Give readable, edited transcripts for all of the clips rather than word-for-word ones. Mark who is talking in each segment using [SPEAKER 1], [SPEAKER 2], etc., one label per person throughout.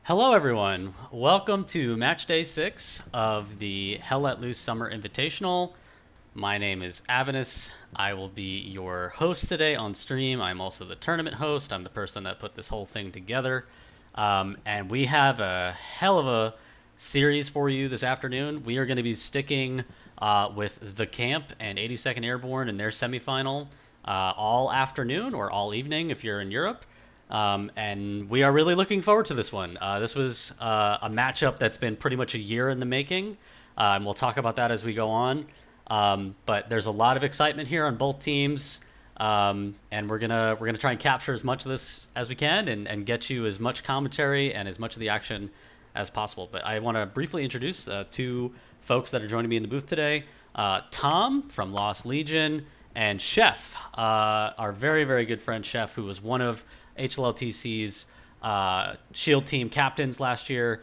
[SPEAKER 1] Hello, everyone. Welcome to match day 6 of the Hell Let Loose Summer Invitational. My name is Avinus. I will be your host today on stream. I'm also the tournament host. I'm the person that put this whole thing together. And we have a hell of a series for you this afternoon. We are going to be sticking with the camp and 82nd Airborne in their semifinal all afternoon or all evening if you're in Europe. And we are really looking forward to this one. This was a matchup that's been pretty much a year in the making, and we'll talk about that as we go on. But there's a lot of excitement here on both teams, and we're gonna try and capture as much of this as we can, and get you as much commentary and as much of the action as possible. But I want to briefly introduce two folks that are joining me in the booth today. Tom from Lost Legion and Chef, our very, very good friend Chef, who was one of HLLTC's Shield team captains last year.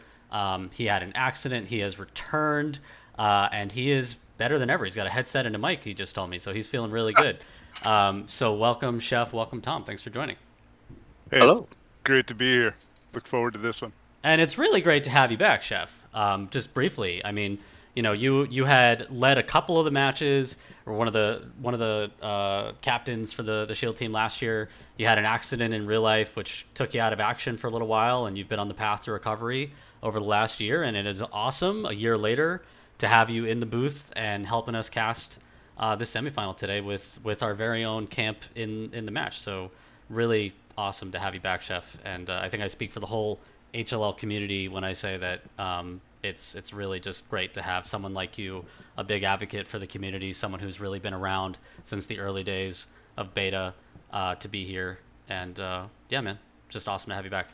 [SPEAKER 1] He had an accident. He has returned, and he is better than ever. He's got a headset and a mic, he just told me, so he's feeling really good. So welcome, Chef. Welcome, Tom. Thanks for joining.
[SPEAKER 2] Hey, it's
[SPEAKER 3] Hello.
[SPEAKER 2] great to be here. Look forward to this one.
[SPEAKER 1] And it's really great to have you back, Chef. Just briefly, I mean, you had led a couple of the matches, or one of the captains for the Shield team last year. You had an accident in real life, which took you out of action for a little while, and you've been on the path to recovery over the last year. And it is awesome a year later to have you in the booth and helping us cast this semifinal today with our very own camp in the match. So really awesome to have you back, Chef. And I think I speak for the whole HLL community when I say that it's really just great to have someone like you, a big advocate for the community, someone who's really been around since the early days of beta, to be here. And yeah, man, just awesome to have you back.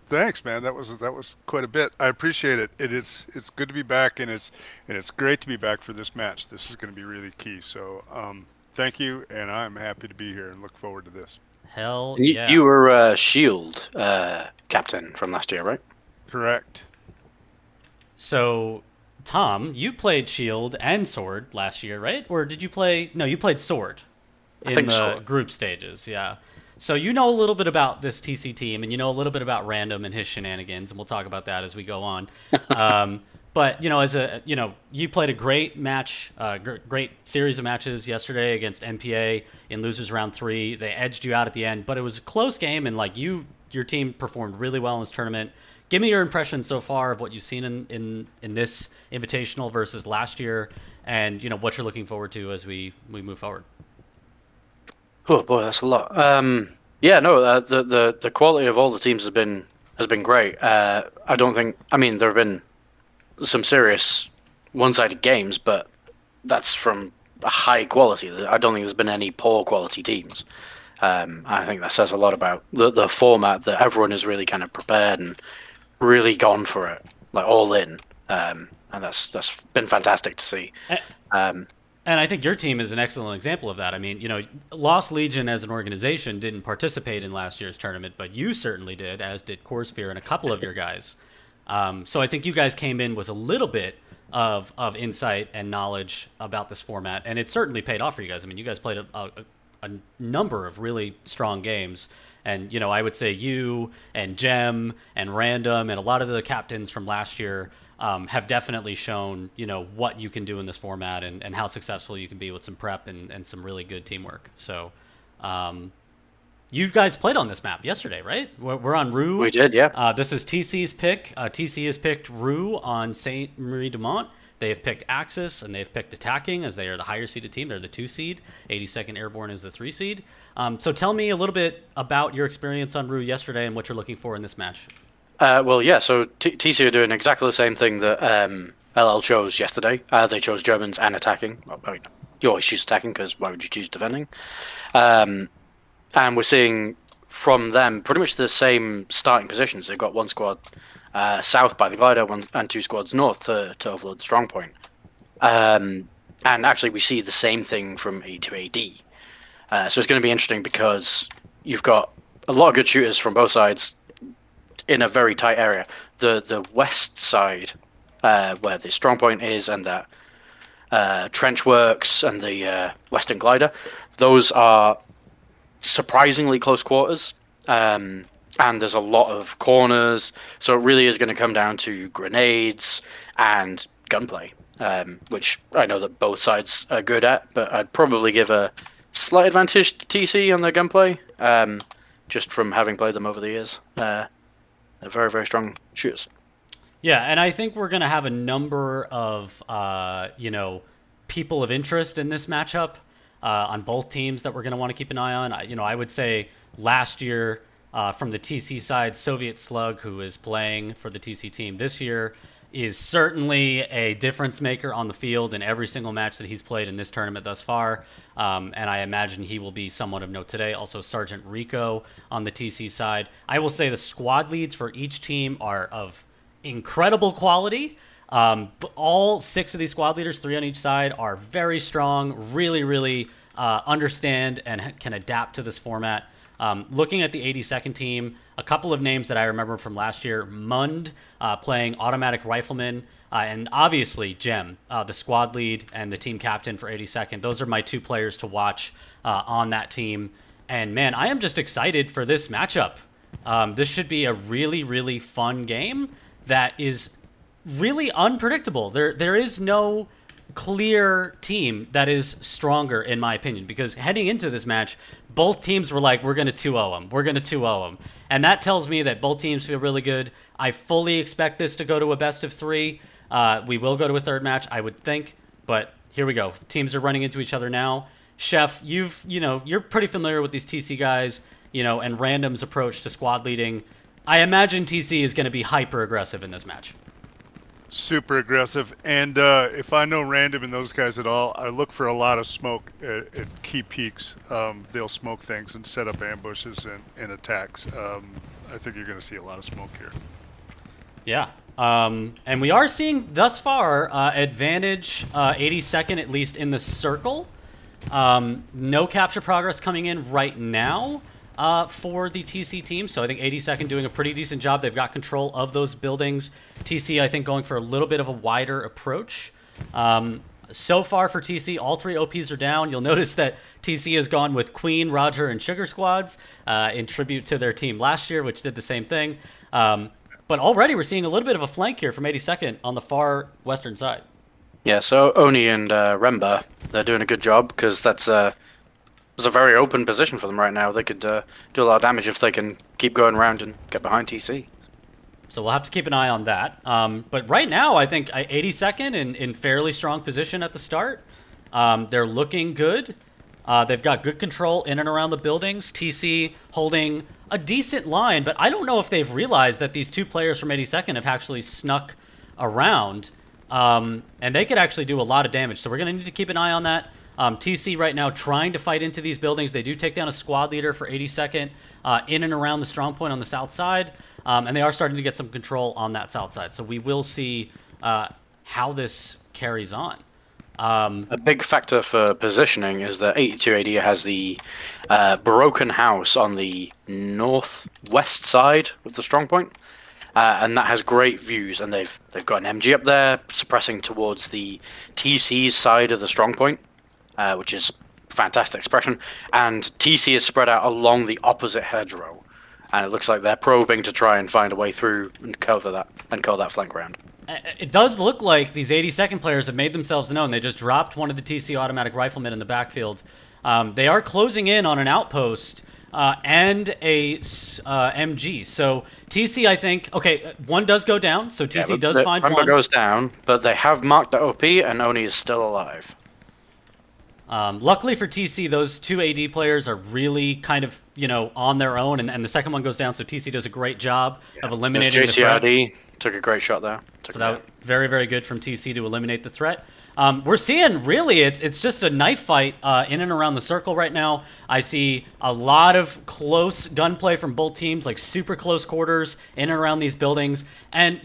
[SPEAKER 2] Thanks, man. That was quite a bit. I appreciate it. It's good to be back, and it's great to be back for this match. This is going to be really key. So, thank you, and I'm happy to be here and look forward to this.
[SPEAKER 1] Hell
[SPEAKER 3] You,
[SPEAKER 1] yeah.
[SPEAKER 3] you were Shield captain from last year, right?
[SPEAKER 2] Correct.
[SPEAKER 1] So, Tom, you played Shield and Sword last year, right? Or did you play? No, you played Sword
[SPEAKER 3] I
[SPEAKER 1] in
[SPEAKER 3] think
[SPEAKER 1] the
[SPEAKER 3] so.
[SPEAKER 1] group stages. Yeah. So you know a little bit about this TC team, and you know a little bit about Random and his shenanigans, and we'll talk about that as we go on. But as you played a great match, great series of matches yesterday against MPA in losers round 3. They edged you out at the end, but it was a close game, and your team performed really well in this tournament. Give me your impression so far of what you've seen in this invitational versus last year, and what you're looking forward to as we move forward.
[SPEAKER 3] Oh boy, that's a lot. Yeah, no, the quality of all the teams has been great. I don't think. I mean, there have been some serious one-sided games, but that's from a high quality. I don't think there's been any poor quality teams. I think that says a lot about the format, that everyone is really kind of prepared and really gone for it, like all in. And that's been fantastic to see. Um,
[SPEAKER 1] And I think your team is an excellent example of that. I mean, Lost Legion as an organization didn't participate in last year's tournament, but you certainly did, as did Coresphere and a couple of your guys. So I think you guys came in with a little bit of insight and knowledge about this format, and it certainly paid off for you guys. I mean, you guys played a number of really strong games. And, I would say you and Gem and Random and a lot of the captains from last year have definitely shown, what you can do in this format, and how successful you can be with some prep and some really good teamwork. So you guys played on this map yesterday, right? We're on Rue.
[SPEAKER 3] we did, yeah.
[SPEAKER 1] This is TC's pick. TC has picked Rue on Saint Marie de Mont. They have picked Axis, and they've picked Attacking, as they are the higher seeded team. They're the 2 seed. 82nd Airborne is the 3 seed. So tell me a little bit about your experience on Rue yesterday and what you're looking for in this match.
[SPEAKER 3] Well, yeah. So TC are doing exactly the same thing that LL chose yesterday. They chose Germans and attacking. Well, I mean, you always choose attacking because why would you choose defending? And we're seeing from them pretty much the same starting positions. They've got one squad south by the glider, and 2 squads north to overload the strong point. And actually, we see the same thing from A to AD. So it's going to be interesting because you've got a lot of good shooters from both sides in a very tight area. The west side, where the strong point is, and that trench works, and the western glider, those are surprisingly close quarters. And and there's a lot of corners, so it really is going to come down to grenades and gunplay, which I know that both sides are good at, but I'd probably give a slight advantage to TC on their gunplay, just from having played them over the years. They're very, very strong shooters.
[SPEAKER 1] Yeah, and I think we're going to have a number of, people of interest in this matchup on both teams that we're going to want to keep an eye on. I would say last year from the TC side, Soviet Slug, who is playing for the TC team this year, is certainly a difference maker on the field in every single match that he's played in this tournament thus far. And I imagine he will be somewhat of note today. Also, Sergeant Rico on the TC side. I will say the squad leads for each team are of incredible quality. All 6 of these squad leaders, 3 on each side, are very strong, really understand and can adapt to this format. Looking at the 82nd team, a couple of names that I remember from last year: Mont, playing automatic rifleman, and obviously Jem, the squad lead and the team captain for 82nd. Those are my 2 players to watch on that team. And man, I am just excited for this matchup. This should be a really fun game that is really unpredictable. There is no clear team that is stronger, in my opinion, because heading into this match, both teams were like, we're going to 2-0 them. We're going to 2-0 them. And that tells me that both teams feel really good. I fully expect this to go to a best of 3. We will go to a third match, I would think. But here we go. Teams are running into each other now. Chef, you're pretty familiar with these TC guys, and Random's approach to squad leading. I imagine TC is going to be hyper aggressive in this match.
[SPEAKER 2] Super aggressive, and if I know Random and those guys at all, I look for a lot of smoke at key peaks. They'll smoke things and set up ambushes and attacks. I think you're going to see a lot of smoke here.
[SPEAKER 1] Yeah, and we are seeing thus far advantage 82nd, at least in the circle. No capture progress coming in right now for the TC team, so I think 82nd doing a pretty decent job. They've got control of those buildings. TC, I think, going for a little bit of a wider approach. So far for TC, all 3 OPs are down. You'll notice that TC has gone with Queen, Roger, and Sugar squads in tribute to their team last year, which did the same thing. But already we're seeing a little bit of a flank here from 82nd on the far western side.
[SPEAKER 3] Yeah, so Oni and Remba, they're doing a good job, because that's it's a very open position for them right now. They could do a lot of damage if they can keep going around and get behind TC.
[SPEAKER 1] So we'll have to keep an eye on that. But right now, I think 82nd in fairly strong position at the start. They're looking good. They've got good control in and around the buildings. TC holding a decent line, but I don't know if they've realized that these 2 players from 82nd have actually snuck around. And they could actually do a lot of damage. So we're going to need to keep an eye on that. TC right now trying to fight into these buildings. They do take down a squad leader for 82nd in and around the strong point on the south side. And they are starting to get some control on that south side. So we will see how this carries on.
[SPEAKER 3] A big factor for positioning is that 82 AD has the broken house on the northwest side of the strong point. And that has great views, and they've got an MG up there suppressing towards the TC's side of the strong point, which is fantastic expression. And TC is spread out along the opposite hedgerow, and it looks like they're probing to try and find a way through and cover that flank round.
[SPEAKER 1] It does look like these 82nd players have made themselves known. They just dropped one of the TC automatic riflemen in the backfield. They are closing in on an outpost and a MG. So TC, I think, okay, one does go down, so TC does find one.
[SPEAKER 3] Goes down, but they have marked the OP, and Oni is still alive.
[SPEAKER 1] Luckily for TC, those 2 AD players are really kind of, on their own, and the second one goes down, so TC does a great job of eliminating the threat.
[SPEAKER 3] JCRD took a great shot there.
[SPEAKER 1] So that was very, very good from TC to eliminate the threat. We're seeing, really, it's just a knife fight in and around the circle right now. I see a lot of close gunplay from both teams, like super close quarters in and around these buildings. And,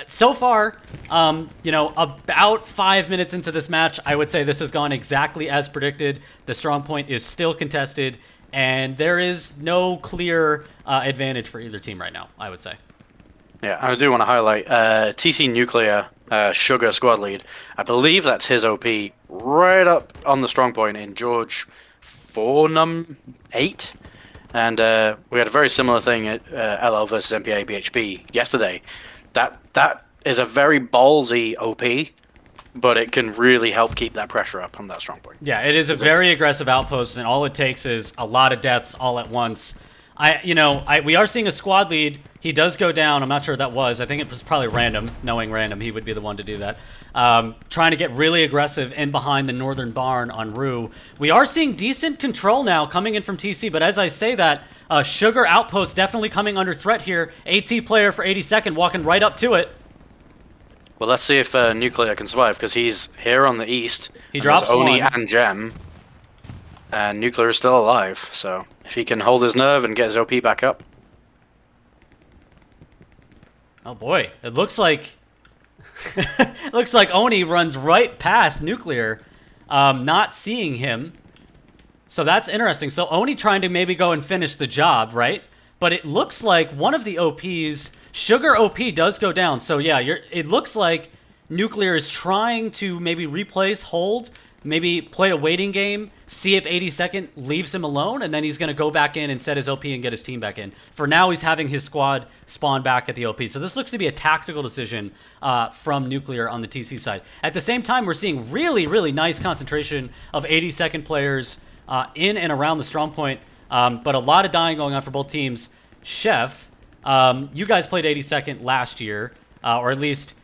[SPEAKER 1] so far, about 5 minutes into this match, I would say this has gone exactly as predicted. The strong point is still contested, and there is no clear advantage for either team right now, I would say.
[SPEAKER 3] Yeah, I do want to highlight TC Nuclear Sugar squad lead. I believe that's his OP right up on the strong point in George 4 8. And we had a very similar thing at LL versus MPA BHB yesterday. That is a very ballsy OP, but it can really help keep that pressure up on that strong point.
[SPEAKER 1] Yeah, it is a very aggressive outpost, and all it takes is a lot of deaths all at once. We are seeing a squad lead. He does go down. I'm not sure what that was. I think it was probably random. Knowing random, he would be the one to do that. Trying to get really aggressive in behind the northern barn on Rue. We are seeing decent control now coming in from TC, but as I say that, Sugar Outpost definitely coming under threat here. AT player for 82nd walking right up to it.
[SPEAKER 3] Well, let's see if Nuclear can survive, because he's here on the east.
[SPEAKER 1] He drops
[SPEAKER 3] Oni
[SPEAKER 1] one.
[SPEAKER 3] and Gem. And Nuclear is still alive, so if he can hold his nerve and get his OP back up.
[SPEAKER 1] Oh boy, it looks like Oni runs right past Nuclear, not seeing him. So that's interesting. So Oni trying to maybe go and finish the job, right? But it looks like one of the OPs, Sugar OP, does go down. So yeah, it looks like Nuclear is trying to maybe replace, hold, maybe play a waiting game, see if 82nd leaves him alone, and then he's going to go back in and set his OP and get his team back in. For now, he's having his squad spawn back at the OP. So this looks to be a tactical decision from Nuclear on the TC side. At the same time, we're seeing really, really nice concentration of 82nd players in and around the strong point, but a lot of dying going on for both teams. Chef, you guys played 82nd last year, or at least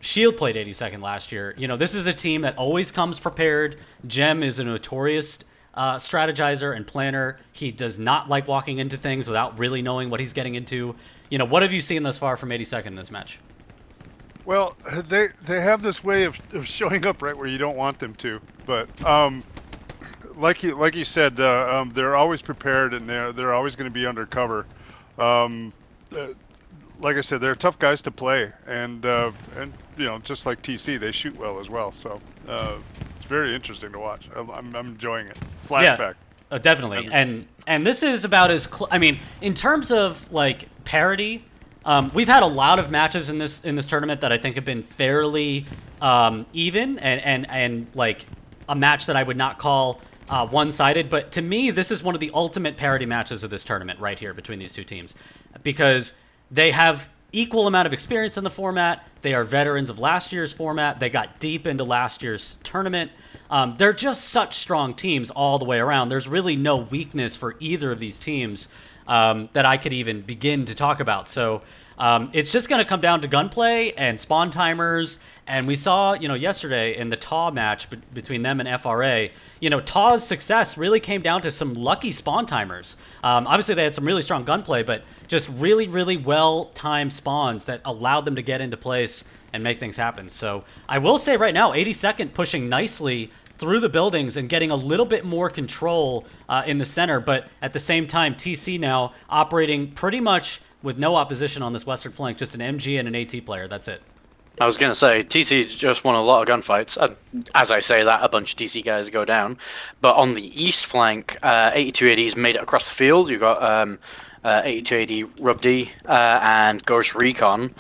[SPEAKER 1] Shield played 82nd last year. You know, this is a team that always comes prepared. Gem is a notorious strategizer and planner. He does not like walking into things without really knowing what he's getting into. You know, what have you seen thus far from 82nd in this match?
[SPEAKER 2] Well, they have this way of showing up right where you don't want them to, but like you said, they're always prepared and they're always going to be undercover. Like I said, they're tough guys to play, and you know, just like TC, they shoot well as well. So it's very interesting to watch. I'm enjoying it. Flashback.
[SPEAKER 1] Yeah, definitely. And this is about as I mean, in terms of like parity, we've had a lot of matches in this tournament that I think have been fairly even and like a match that I would not call one-sided. But to me, this is one of the ultimate parity matches of this tournament right here between these two teams, because they have equal amount of experience in the format. They are veterans of last year's format. They got deep into last year's tournament. They're just such strong teams all the way around. There's really no weakness for either of these teams that I could even begin to talk about. So it's just going to come down to gunplay and spawn timers. And we saw, you know, yesterday in the TAW match between them and FRA, you know, TAW's success really came down to some lucky spawn timers. Obviously, they had some really strong gunplay, but just really, really well-timed spawns that allowed them to get into place and make things happen. So I will say right now, 82nd pushing nicely through the buildings and getting a little bit more control in the center. But at the same time, TC now operating pretty much with no opposition on this western flank, just an MG and an AT player. That's it.
[SPEAKER 3] I was going to say, TC just won a lot of gunfights. As I say that, a bunch of TC guys go down. But on the east flank, 82AD's made it across the field. You've got 82AD Rub D and Ghost Recon.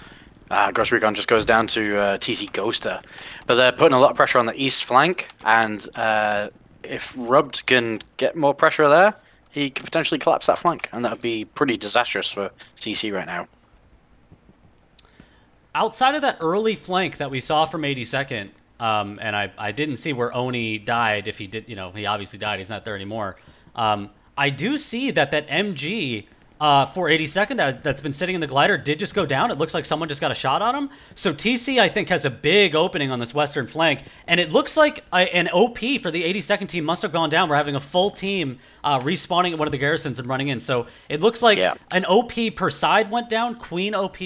[SPEAKER 3] Ghost Recon just goes down to TC Ghoster. But they're putting a lot of pressure on the east flank, and if Rubbed can get more pressure there, he could potentially collapse that flank, and that would be pretty disastrous for TC right now.
[SPEAKER 1] Outside of that early flank that we saw from 82nd, and I didn't see where Oni died. If he did, you know, he obviously died. He's not there anymore. I do see that MG for 82nd that's been sitting in the glider did just go down. It looks like someone just got a shot on him. So TC, I think, has a big opening on this western flank. And it looks like an OP for the 82nd team must have gone down. We're having a full team respawning at one of the garrisons and running in. So it looks like an OP per side went down. Queen OP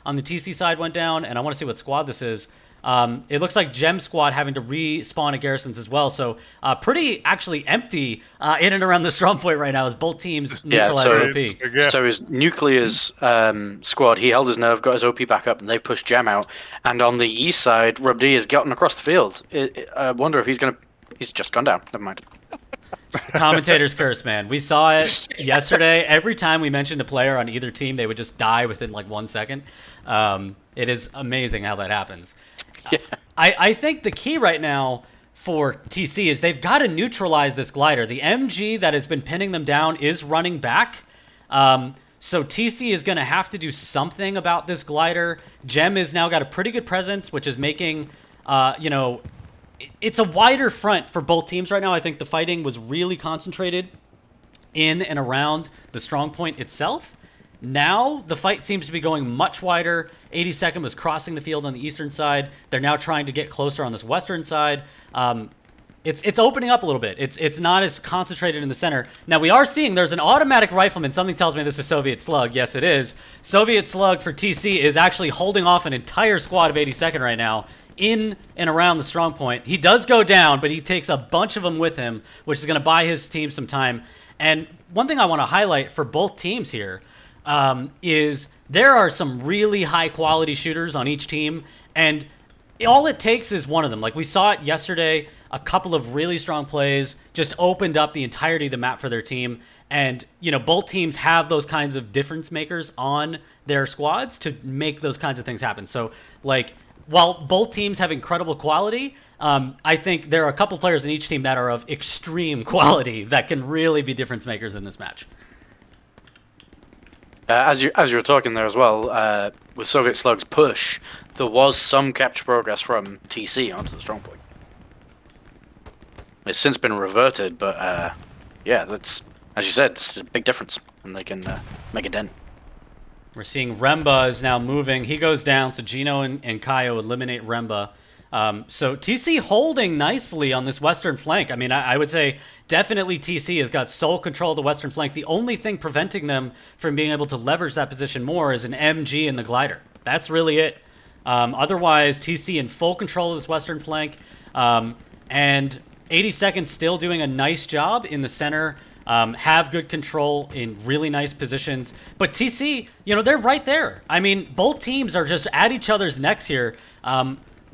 [SPEAKER 1] on the TC side went down. And I want to see what squad this is. It looks like Gem Squad having to respawn at garrisons as well. So pretty actually empty in and around the strong point right now as both teams neutralize OP.
[SPEAKER 3] So his Nuclear's squad, he held his nerve, got his OP back up, and they've pushed Gem out. And on the east side, Rub D has gotten across the field. I wonder if he's just gone down. Never mind.
[SPEAKER 1] Commentator's curse, man. We saw it yesterday. Every time we mentioned a player on either team, they would just die within like 1 second. It is amazing how that happens. Yeah. I think the key right now for TC is they've got to neutralize this glider. The MG that has been pinning them down is running back. So TC is going to have to do something about this glider. Gem has now got a pretty good presence, which is making, it's a wider front for both teams right now. I think the fighting was really concentrated in and around the strong point itself. Now the fight seems to be going much wider. 82nd was crossing the field on the eastern side. They're now trying to get closer on this western side. It's opening up a little bit. It's not as concentrated in the center. Now we are seeing there's an automatic rifleman. Something tells me this is Soviet Slug. Yes, it is. Soviet Slug for TC is actually holding off an entire squad of 82nd right now in and around the strong point. He does go down, but he takes a bunch of them with him, which is going to buy his team some time. And one thing I want to highlight for both teams here is there are some really high quality shooters on each team, and all it takes is one of them. Like we saw it yesterday, a couple of really strong plays just opened up the entirety of the map for their team. And, both teams have those kinds of difference makers on their squads to make those kinds of things happen. So, while both teams have incredible quality, I think there are a couple players in each team that are of extreme quality that can really be difference makers in this match.
[SPEAKER 3] As you were talking there as well, with Soviet Slug's push, there was some capture progress from TC onto the strong point. It's since been reverted, but that's, as you said, it's a big difference, and they can make a dent.
[SPEAKER 1] We're seeing Remba is now moving. He goes down, so Gino and Kaio eliminate Remba. So TC holding nicely on this western flank. I mean, I would say definitely TC has got sole control of the western flank. The only thing preventing them from being able to leverage that position more is an MG in the glider. That's really it. Otherwise, TC in full control of this western flank. And 82nd still doing a nice job in the center. Have good control in really nice positions. But TC, they're right there. I mean, both teams are just at each other's necks here.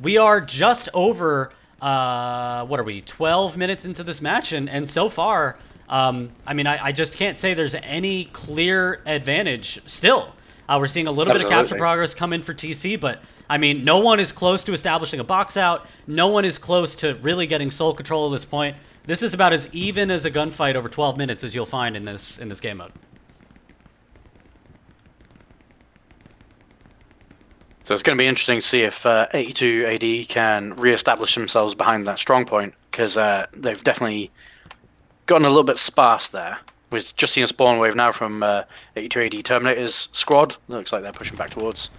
[SPEAKER 1] We are just over, 12 minutes into this match, and so far, I just can't say there's any clear advantage still. We're seeing a little bit of capture progress come in for TC, but, no one is close to establishing a box out. No one is close to really getting sole control at this point. This is about as even as a gunfight over 12 minutes as you'll find in this game mode.
[SPEAKER 3] So it's going to be interesting to see if 82 AD can re-establish themselves behind that strong point, because they've definitely gotten a little bit sparse there. We've just seen a spawn wave now from 82 AD Terminator's squad. Looks like they're pushing back towards.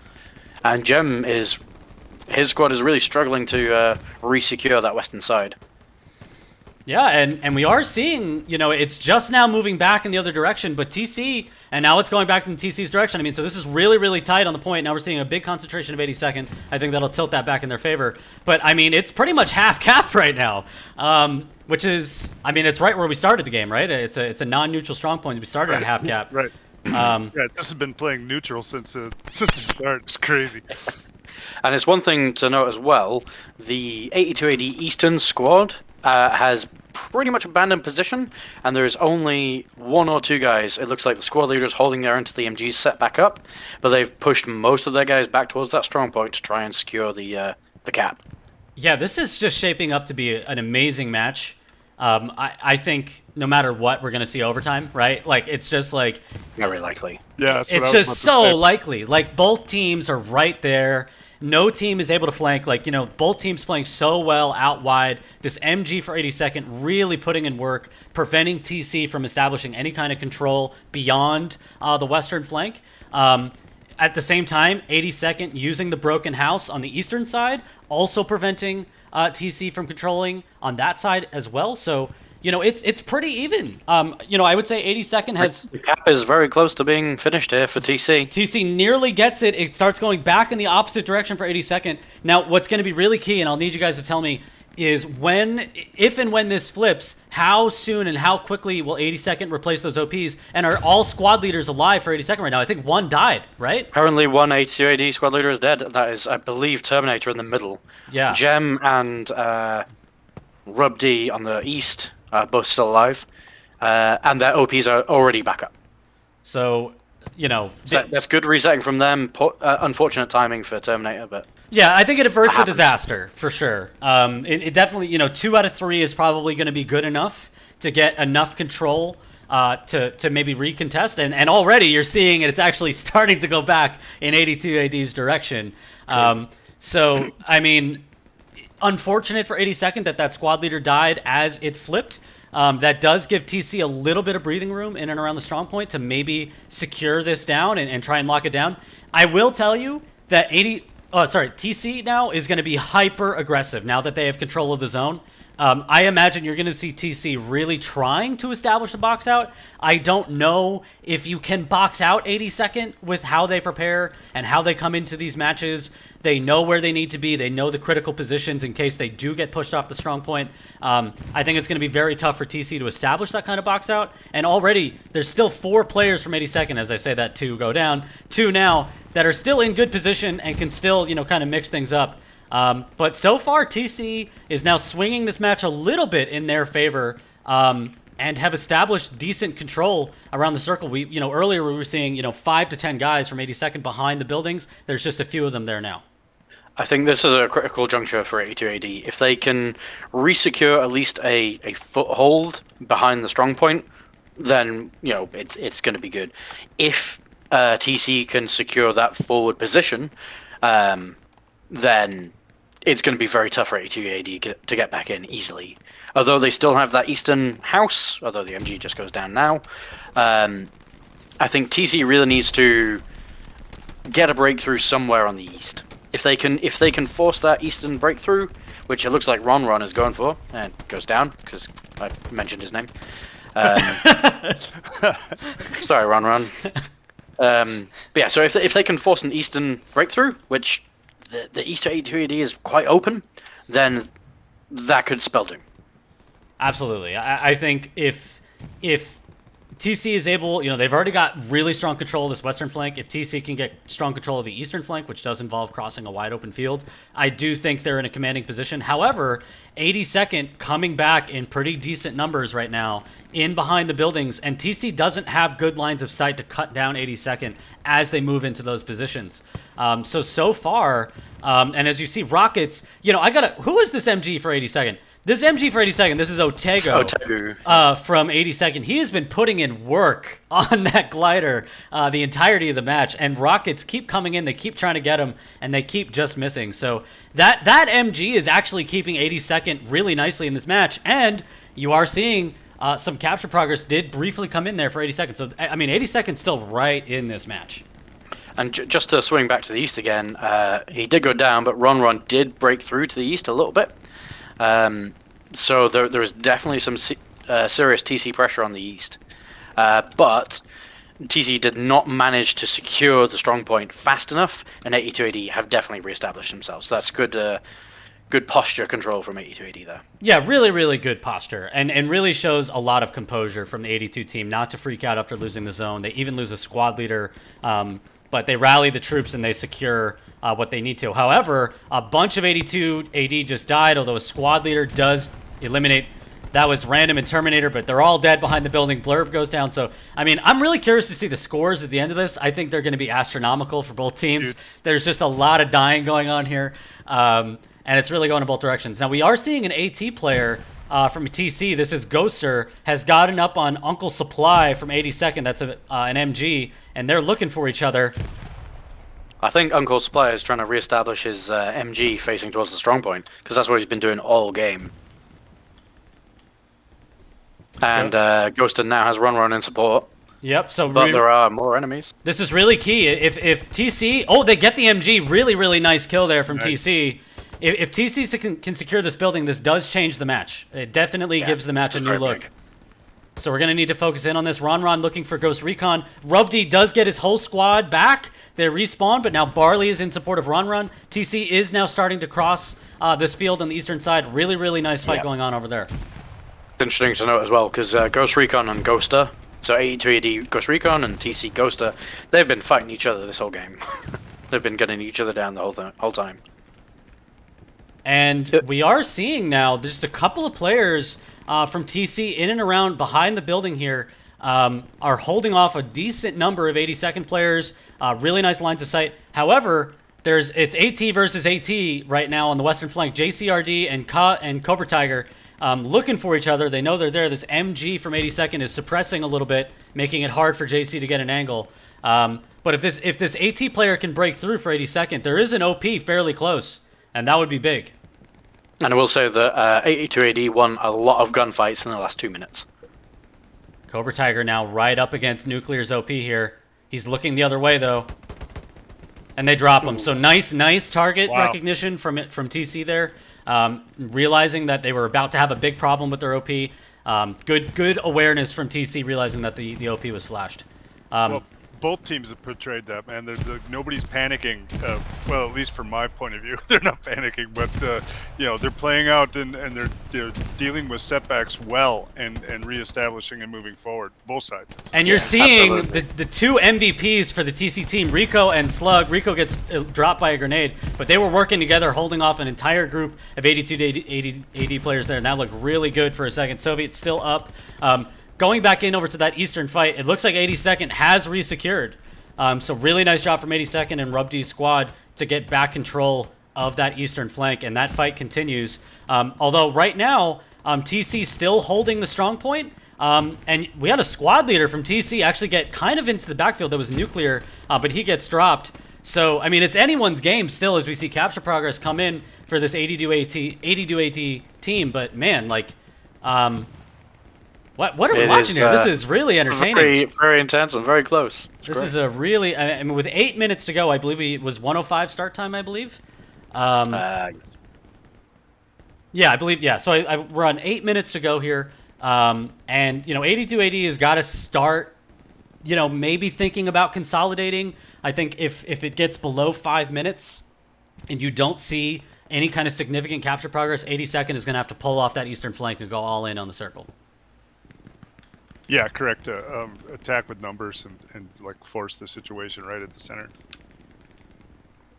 [SPEAKER 3] And his squad is really struggling to re-secure that western side.
[SPEAKER 1] Yeah, and we are seeing, it's just now moving back in the other direction, but TC, and now it's going back in TC's direction. So this is really, really tight on the point. Now we're seeing a big concentration of 82nd. I think that'll tilt that back in their favor. But, it's pretty much half capped right now, which is, it's right where we started the game, right? It's a non-neutral strong point. We started at half cap.
[SPEAKER 2] Right. This has been playing neutral since the start. It's crazy.
[SPEAKER 3] And it's one thing to note as well, the 82 AD Eastern squad has pretty much abandoned position, and there's only one or two guys. It looks like the squad leaders holding their own to the MGs set back up, but they've pushed most of their guys back towards that strong point to try and secure the cap.
[SPEAKER 1] Yeah, this is just shaping up to be an amazing match. I think no matter what, we're going to see overtime, right? It's just
[SPEAKER 3] very likely.
[SPEAKER 2] Yeah,
[SPEAKER 1] it's just so likely. Both teams are right there. No team is able to flank. Both teams playing so well out wide. This MG for 82nd really putting in work, preventing TC from establishing any kind of control beyond the western flank. At the same time, 82nd using the broken house on the eastern side, also preventing TC from controlling on that side as well. So, it's pretty even. I would say 82nd has...
[SPEAKER 3] The cap is very close to being finished here for TC.
[SPEAKER 1] TC nearly gets it. It starts going back in the opposite direction for 82nd. Now, what's going to be really key, and I'll need you guys to tell me, is if and when this flips, how soon and how quickly will 82nd replace those OPs? And are all squad leaders alive for 82nd right now? I think one died, right?
[SPEAKER 3] Currently, one 82 AD squad leader is dead. That is, I believe, Terminator in the middle.
[SPEAKER 1] Yeah.
[SPEAKER 3] Gem and Rub D on the east are both still alive. And their OPs are already back up.
[SPEAKER 1] So,
[SPEAKER 3] that's good resetting from them. Unfortunate timing for Terminator, but
[SPEAKER 1] Yeah, I think it averts a
[SPEAKER 3] happens.
[SPEAKER 1] disaster for sure. It definitely, 2 out of 3 is probably going to be good enough to get enough control to maybe recontest. And already you're seeing it's actually starting to go back in 82 AD's direction. So, I mean, unfortunate for 82nd that squad leader died as it flipped. That does give TC a little bit of breathing room in and around the strong point to maybe secure this down and try and lock it down. I will tell you that TC now is going to be hyper aggressive now that they have control of the zone. I imagine you're going to see TC really trying to establish a box out. I don't know if you can box out 82nd with how they prepare and how they come into these matches. They know where they need to be. They know the critical positions in case they do get pushed off the strong point. I think it's going to be very tough for TC to establish that kind of box out. And already, there's still 4 players from 82nd, as I say that 2 go down, 2 now, that are still in good position and can still, kind of mix things up. But so far, TC is now swinging this match a little bit in their favor and have established decent control around the circle. Earlier we were seeing, 5 to 10 guys from 82nd behind the buildings. There's just a few of them there now.
[SPEAKER 3] I think this is a critical juncture for 82 AD. If they can resecure at least a foothold behind the strong point, then, it's going to be good. If TC can secure that forward position, then it's going to be very tough for 82 AD to get back in easily. Although they still have that eastern house, although the MG just goes down now, I think TC really needs to get a breakthrough somewhere on the east. If they can force that eastern breakthrough, which it looks like Ron is going for, and goes down because I mentioned his name. Sorry, Ron. But yeah, so if they can force an eastern breakthrough, which the east to 82 AD is quite open, then that could spell doom.
[SPEAKER 1] Absolutely. I think if TC is able, they've already got really strong control of this western flank. If TC can get strong control of the eastern flank, which does involve crossing a wide open field, I do think they're in a commanding position. However, 82nd coming back in pretty decent numbers right now in behind the buildings, and TC doesn't have good lines of sight to cut down 82nd as they move into those positions. So far, and as you see, Rockets, who is this MG for 82nd? This MG for 82nd, this is Otego from 82nd. He has been putting in work on that glider the entirety of the match, and Rockets keep coming in. They keep trying to get him, and they keep just missing. So that MG is actually keeping 82nd really nicely in this match, and you are seeing some capture progress did briefly come in there for 82nd. So, 82nd's still right in this match.
[SPEAKER 3] And just to swing back to the east again, he did go down, but Ron did break through to the east a little bit. So there is definitely some serious TC pressure on the east. But TC did not manage to secure the strong point fast enough, and 82 AD have definitely reestablished themselves. So that's good posture control from 82 AD there.
[SPEAKER 1] Yeah, really, really good posture, and really shows a lot of composure from the 82 team not to freak out after losing the zone. They even lose a squad leader, but they rally the troops and they secure what they need to. However, a bunch of 82 AD just died, although a squad leader does eliminate. That was random and Terminator, but they're all dead behind the building. Blurb goes down. So, I'm really curious to see the scores at the end of this. I think they're going to be astronomical for both teams. There's just a lot of dying going on here, and it's really going in both directions. Now, we are seeing an AT player from TC. This is Ghoster, has gotten up on Uncle Supply from 82nd. That's an MG, and they're looking for each other.
[SPEAKER 3] I think Uncle Supply is trying to reestablish his MG facing towards the strong point, because that's what he's been doing all game. And Ghoster now has Ron in support.
[SPEAKER 1] Yep.
[SPEAKER 3] But there are more enemies.
[SPEAKER 1] This is really key. If TC, they get the MG. Really, really nice kill there from TC. If TC can secure this building, this does change the match. It definitely gives the match a new look. So we're going to need to focus in on this. Ron looking for Ghost Recon. Rubdy does get his whole squad back. They respawn, but now Barley is in support of Ron. TC is now starting to cross this field on the eastern side. Really, really nice fight going on over there.
[SPEAKER 3] It's interesting to note as well, because Ghost Recon and Ghoster, so 82 AD Ghost Recon and TC Ghoster, they've been fighting each other this whole game. They've been getting each other down the whole time.
[SPEAKER 1] And we are seeing now just a couple of players from TC in and around behind the building here are holding off a decent number of 82nd players. Really nice lines of sight. However, it's AT versus AT right now on the western flank. JCRD and Cobra Tiger looking for each other. They know they're there. This MG from 82nd is suppressing a little bit, making it hard for JC to get an angle. But if this AT player can break through for 82nd, there is an OP fairly close, and that would be big.
[SPEAKER 3] And I will say that 82 AD won a lot of gunfights in the last 2 minutes.
[SPEAKER 1] Cobra Tiger now right up against Nuclear's OP here. He's looking the other way, though. And they drop him. So nice target recognition from TC there. Realizing that they were about to have a big problem with their OP. Good awareness from TC, realizing that the OP was flashed.
[SPEAKER 2] Well, both teams have portrayed that, man. Nobody's panicking. Well, at least from my point of view, they're not panicking. But they're playing out and they're dealing with setbacks well and reestablishing and moving forward. Both sides.
[SPEAKER 1] And you're seeing the two MVPs for the TC team, Rico and Slug. Rico gets dropped by a grenade, but they were working together, holding off an entire group of 82 to 80 AD players there, and that looked really good for a second. Soviet's still up. Going back in over to that eastern fight, it looks like 82nd has resecured. So really nice job from 82nd and RubD's squad to get back control of that eastern flank, and that fight continues. Although right now, TC still holding the strong point, and we had a squad leader from TC actually get kind of into the backfield that was Nuclear, but he gets dropped. So, I mean, it's anyone's game still as we see capture progress come in for this 82 AT team, but man, like... What are we watching here? This is really entertaining.
[SPEAKER 3] Very, very intense and very close.
[SPEAKER 1] This is a really... I mean, with 8 minutes to go, I believe it was 1:05 start time, I believe. Yeah, I believe... Yeah, so we're on 8 minutes to go here. And, 82 AD has got to start, maybe thinking about consolidating. I think if it gets below 5 minutes and you don't see any kind of significant capture progress, 82nd is going to have to pull off that eastern flank and go all in on the circle.
[SPEAKER 2] Yeah, correct. Attack with numbers and like force the situation right at the center.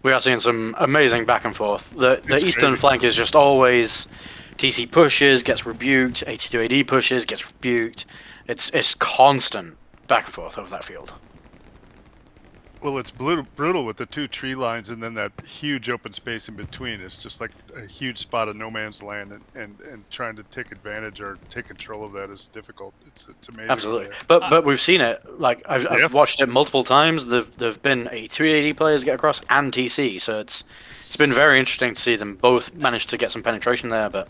[SPEAKER 3] We are seeing some amazing back and forth. The eastern flank is just always TC pushes, gets rebuked. 82 AD pushes, gets rebuked. It's constant back and forth over that field.
[SPEAKER 2] Well, it's brutal with the two tree lines and then that huge open space in between. It's just like a huge spot of no man's land, and trying to take advantage or take control of that is difficult. It's amazing.
[SPEAKER 3] Absolutely, but we've seen it. Like I've watched it multiple times. There've been 82 AD players get across and TC, so it's been very interesting to see them both manage to get some penetration there, but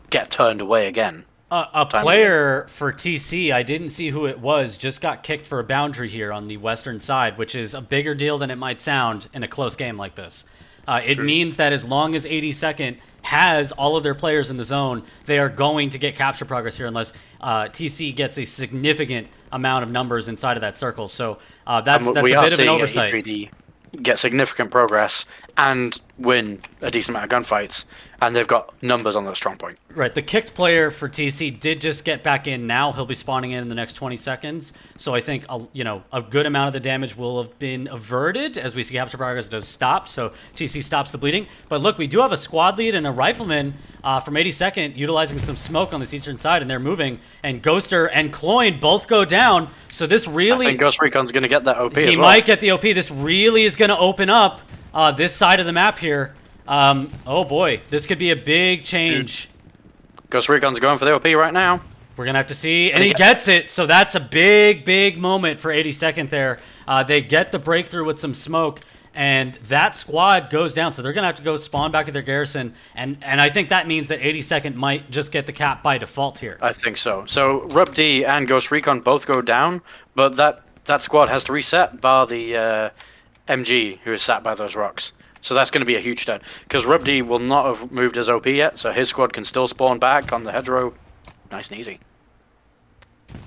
[SPEAKER 3] get turned away again.
[SPEAKER 1] A player for TC, I didn't see who it was, just got kicked for a boundary here on the western side, which is a bigger deal than it might sound in a close game like this. It means that as long as 82nd has all of their players in the zone, they are going to get capture progress here unless TC gets a significant amount of numbers inside of that circle. So that's a bit of an oversight.
[SPEAKER 3] Get significant progress and win a decent amount of gunfights, and they've got numbers on their strong point.
[SPEAKER 1] Right, the kicked player for TC did just get back in now. He'll be spawning in the next 20 seconds. So I think, a good amount of the damage will have been averted as we see capture progress does stop. So TC stops the bleeding. But look, we do have a squad lead and a rifleman from 82nd utilizing some smoke on this eastern side, and they're moving. And Ghoster and Cloyne both go down. So this really...
[SPEAKER 3] I think Ghost Recon's going to get that OP as well.
[SPEAKER 1] He might get the OP. This really is going to open up this side of the map here. Oh boy, this could be a big change.
[SPEAKER 3] Ghost Recon's going for the OP right now.
[SPEAKER 1] We're going to have to see. And he gets it. So that's a big moment for 82nd there. They get the breakthrough with some smoke, and that squad goes down. So they're going to have to go spawn back at their garrison. And I think that means that 82nd might just get the cap by default here.
[SPEAKER 3] I think so. So RubD and Ghost Recon both go down, but that squad has to reset bar the MG who is sat by those rocks. So that's going to be a huge turn, because RubD will not have moved his OP yet, so his squad can still spawn back on the hedgerow. Nice and easy.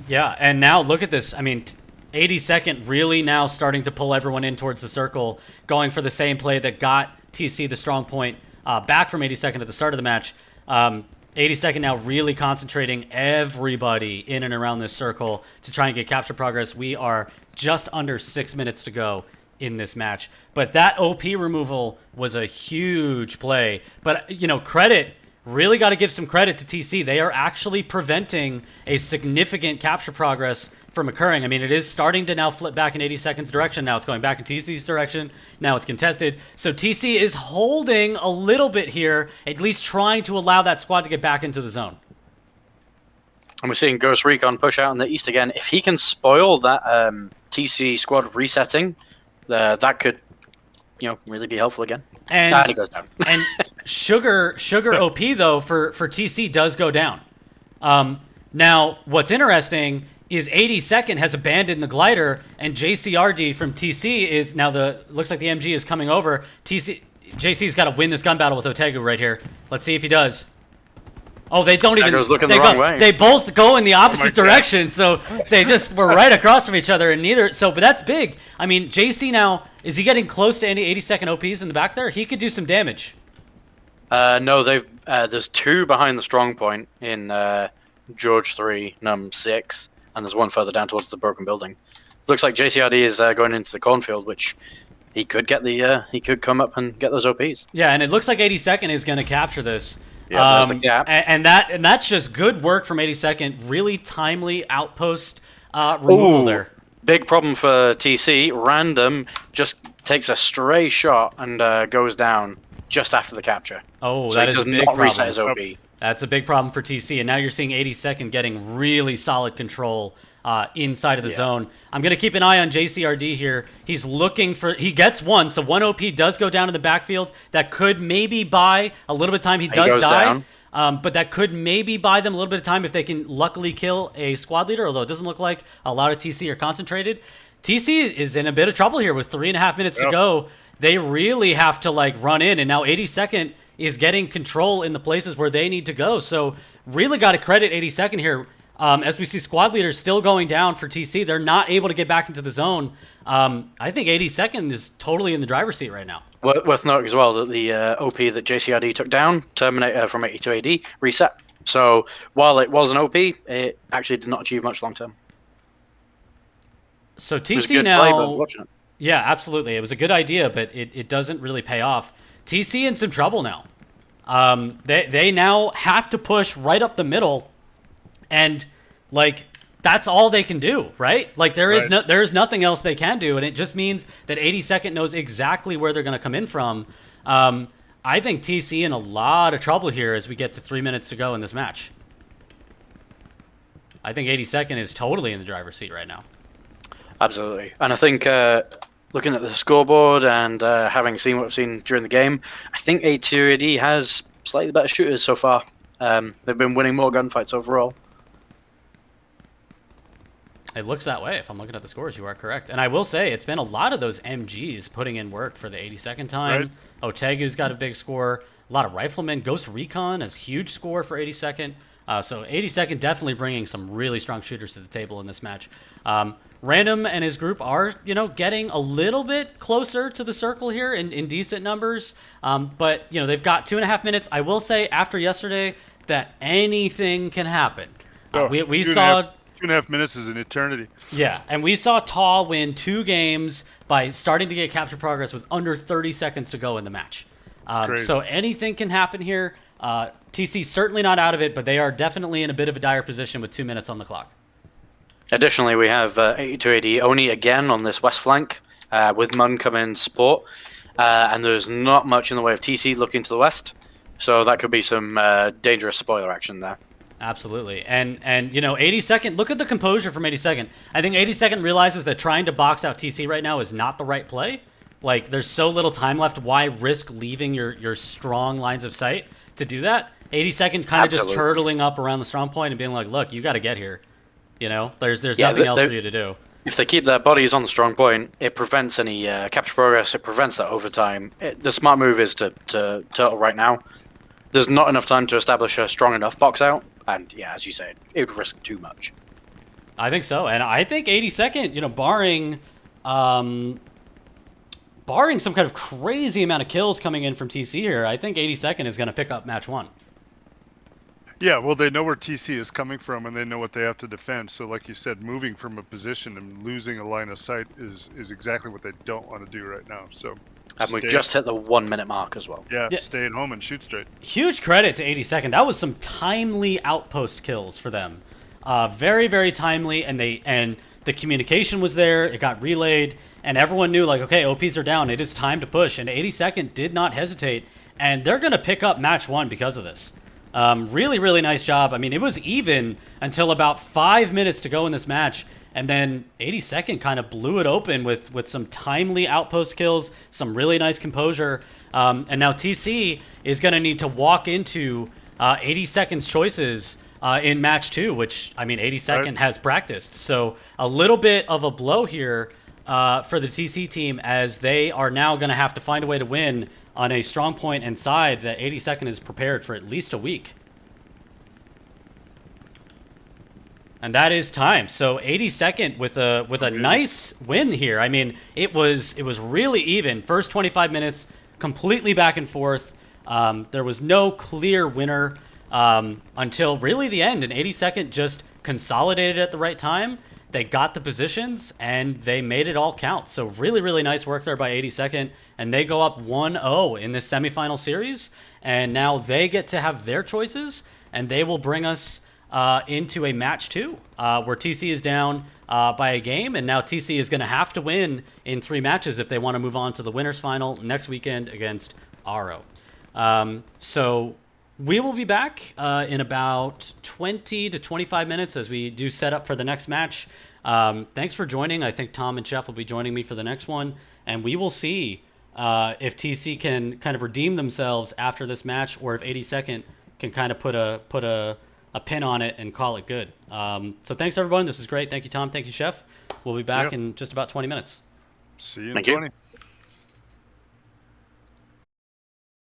[SPEAKER 1] Yeah, and now look at this. I mean, 82nd really now starting to pull everyone in towards the circle, going for the same play that got TC the strong point back from 82nd at the start of the match. 82nd now really concentrating everybody in and around this circle to try and get capture progress. We are just under 6 minutes to go in this match. But that OP removal was a huge play. But, really got to give some credit to TC. They are actually preventing a significant capture progress from occurring. I mean, it is starting to now flip back in 82nd's direction. Now it's going back in TC's direction. Now it's contested. So TC is holding a little bit here, at least trying to allow that squad to get back into the zone.
[SPEAKER 3] And we're seeing Ghost Recon push out in the east again. If he can spoil that TC squad resetting, that could, really be helpful again.
[SPEAKER 1] And
[SPEAKER 3] he goes down.
[SPEAKER 1] And Sugar OP though for TC does go down. Now what's interesting is 82nd has abandoned the glider, and JCRD from TC is now looks like the MG is coming over. JC's got to win this gun battle with Otegu right here. Let's see if he does. Oh, they don't even.
[SPEAKER 3] Looking the wrong way.
[SPEAKER 1] They both go in the opposite direction, so they just were right across from each other, and neither. So, but that's big. I mean, JC now, is he getting close to any 82nd OPs in the back there? He could do some damage.
[SPEAKER 3] No, there's two behind the strong point in George 3, Num 6, and there's one further down towards the broken building. Looks like JCRD is going into the cornfield, which he could get he could come up and get those OPs.
[SPEAKER 1] Yeah, and it looks like 82nd is going to capture this.
[SPEAKER 3] Yeah, there's the gap.
[SPEAKER 1] And that's just good work from 82nd. Really timely outpost removal there.
[SPEAKER 3] Big problem for TC. Random just takes a stray shot and goes down just after the capture.
[SPEAKER 1] Oh,
[SPEAKER 3] so
[SPEAKER 1] that is a big problem.
[SPEAKER 3] Reset his OP.
[SPEAKER 1] That's a big problem for TC. And now you're seeing 82nd getting really solid control inside of the zone. I'm going to keep an eye on JCRD here. He's looking for... He gets one, so one OP does go down in the backfield. That could maybe buy a little bit of time. He does die, but that could maybe buy them a little bit of time if they can luckily kill a squad leader, although it doesn't look like a lot of TC are concentrated. TC is in a bit of trouble here with 3.5 minutes to go. They really have to run in, and now 82nd is getting control in the places where they need to go. So really got to credit 82nd here. As we see squad leaders still going down for TC, they're not able to get back into the zone. I think 82nd is totally in the driver's seat right now.
[SPEAKER 3] Worth noting as well that the OP that JCRD took down, Terminator from 82 AD, reset. So while it was an OP, it actually did not achieve much long term.
[SPEAKER 1] So TC
[SPEAKER 3] it was a good
[SPEAKER 1] now...
[SPEAKER 3] play, but watching it.
[SPEAKER 1] Yeah, absolutely. It was a good idea, but it doesn't really pay off. TC in some trouble now. They now have to push right up the middle. And that's all they can do, right? There is nothing else they can do, and it just means that 82nd knows exactly where they're going to come in from. I think TC in a lot of trouble here as we get to 3 minutes to go in this match. I think 82nd is totally in the driver's seat right now.
[SPEAKER 3] Absolutely, and I think looking at the scoreboard and having seen what we've seen during the game, I think 82 AD has slightly better shooters so far. They've been winning more gunfights overall.
[SPEAKER 1] It looks that way. If I'm looking at the scores, you are correct. And I will say, it's been a lot of those MGs putting in work for the 82nd time. Right. Otegu's got a big score. A lot of riflemen. Ghost Recon has huge score for 82nd. So 82nd definitely bringing some really strong shooters to the table in this match. Random and his group are, getting a little bit closer to the circle here in decent numbers. But, they've got 2.5 minutes. I will say, after yesterday, that anything can happen. We saw...
[SPEAKER 2] 2.5 minutes is an eternity.
[SPEAKER 1] Yeah, and we saw Taw win 2 games by starting to get capture progress with under 30 seconds to go in the match. So anything can happen here. TC certainly not out of it, but they are definitely in a bit of a dire position with 2 minutes on the clock.
[SPEAKER 3] Additionally, we have 82 AD Oni again on this west flank with Mun coming in support. And there's not much in the way of TC looking to the west. So that could be some dangerous spoiler action there.
[SPEAKER 1] Absolutely. And 82nd, look at the composure from 82nd. I think 82nd realizes that trying to box out TC right now is not the right play. There's so little time left. Why risk leaving your strong lines of sight to do that? 82nd kind of just turtling up around the strong point and being like, look, you got to get here. There's nothing else for you to do.
[SPEAKER 3] If they keep their bodies on the strong point, it prevents any capture progress. It prevents that overtime. The smart move is to turtle right now. There's not enough time to establish a strong enough box out. And yeah, as you said, it would risk too much.
[SPEAKER 1] I think so. And I think 82nd, barring some kind of crazy amount of kills coming in from TC here, I think 82nd is going to pick up match 1.
[SPEAKER 2] Yeah, well, they know where TC is coming from, and they know what they have to defend. So like you said, moving from a position and losing a line of sight is exactly what they don't want to do right now. So.
[SPEAKER 3] And we just hit the 1 minute mark as well.
[SPEAKER 2] Yeah, stay at home and shoot straight.
[SPEAKER 1] Huge credit to 82nd. That was some timely outpost kills for them. Very, very timely, and the communication was there. It got relayed, and everyone knew, like, okay, OPs are down. It is time to push. And 82nd did not hesitate, and they're going to pick up match 1 because of this. Really, really nice job. I mean, it was even until about 5 minutes to go in this match, and then 82nd kind of blew it open with some timely outpost kills, some really nice composure. And now TC is going to need to walk into 82nd's choices in match 2, which, I mean, 82nd has practiced. So a little bit of a blow here for the TC team, as they are now going to have to find a way to win on a strong point and side that 82nd is prepared for at least a week. And that is time. So 82nd with a nice win here. I mean, it was really even. First 25 minutes, completely back and forth. There was no clear winner until really the end, and 82nd just consolidated at the right time. They got the positions, and they made it all count. So really, really nice work there by 82nd, and they go up 1-0 in this semifinal series, and now they get to have their choices, and they will bring us into a match 2, where TC is down by a game, and now TC is going to have to win in 3 matches if they want to move on to the winners final next weekend against Aro. So we will be back in about 20 to 25 minutes as we do set up for the next match. Thanks for joining. I think Tom and Jeff will be joining me for the next one, and we will see if TC can kind of redeem themselves after this match, or if 82nd can kind of put a pin on it and call it good. So thanks, everyone. This is great. Thank you, Tom. Thank you, Chef. We'll be back in just about 20 minutes.
[SPEAKER 2] See you in
[SPEAKER 3] Thank
[SPEAKER 2] 20.
[SPEAKER 3] you.